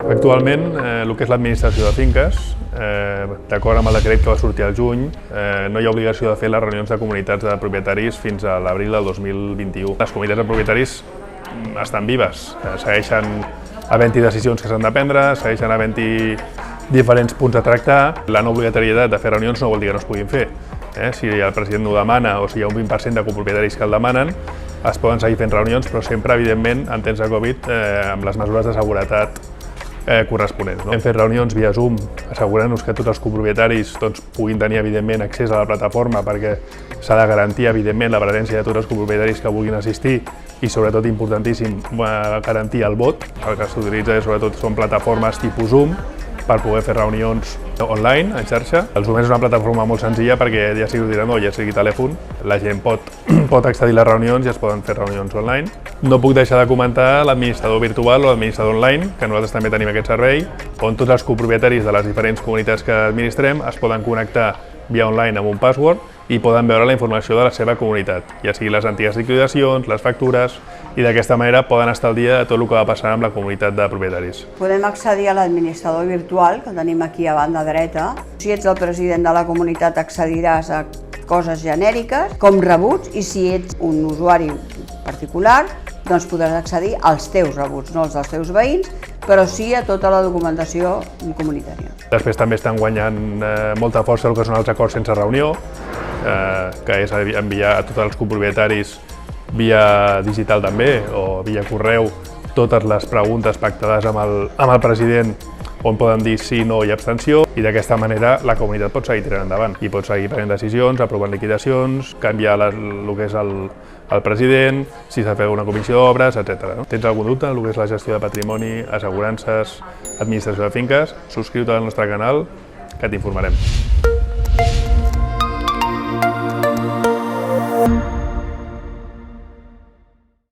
Actualment, el que és l'administració de finques, d'acord amb el decret que va sortir al juny, no hi ha obligació de fer les reunions de comunitats de propietaris fins a l'abril del 2021. Les comunitats de propietaris estan vives, segueixen havent-hi decisions que s'han de prendre, segueixen havent-hi diferents punts a tractar. La no obligatorietat de fer reunions no vol dir que no es puguin fer. Si el president ho demana o si hi ha un 20% de copropietaris que el demanen, es poden seguir fent reunions, però sempre, evidentment, en temps de Covid, amb les mesures de seguretat corresponents. Hem fet reunions via Zoom, assegurant-nos que tots els copropietaris puguin tenir, evidentment, accés a la plataforma, perquè s'ha de garantir, evidentment, la presència de tots els copropietaris que vulguin assistir i, sobretot, importantíssim, garantir el vot. El que s'utilitza, sobretot, són plataformes tipus Zoom per poder fer reunions online, en xarxa. El Zoom és una plataforma molt senzilla perquè ja sigui ordinador, ja sigui telèfon, la gent pot accedir a les reunions i es poden fer reunions online. No puc deixar de comentar l'administrador virtual o l'administrador online, que nosaltres també tenim aquest servei, on tots els copropietaris de les diferents comunitats que administrem es poden connectar via online amb un password i poden veure la informació de la seva comunitat, ja sigui les antigues liquidacions, les factures, i d'aquesta manera poden estar al dia de tot el que va passar amb la comunitat de propietaris. Podem accedir a l'administrador virtual, que tenim aquí a banda dreta. Si ets el president de la comunitat accediràs a coses genèriques, com rebuts, i si ets un usuari particular, doncs podràs accedir als teus rebuts, no als dels teus veïns, però sí a tota la documentació comunitària. Després també estan guanyant molta força el que són els acords sense reunió, que és enviar a tots els copropietaris via digital també, o via correu, totes les preguntes pactades amb el president, on poden dir sí, no i abstenció, i d'aquesta manera la comunitat pot seguir tirant endavant i pot seguir prenent decisions, aprovant liquidacions, canviar el que és el president, si s'ha de fer una comissió d'obres, etc. Tens algun dubte en el que és la gestió de patrimoni, assegurances, administració de finques? Subscriu-te al nostre canal, que t'informarem.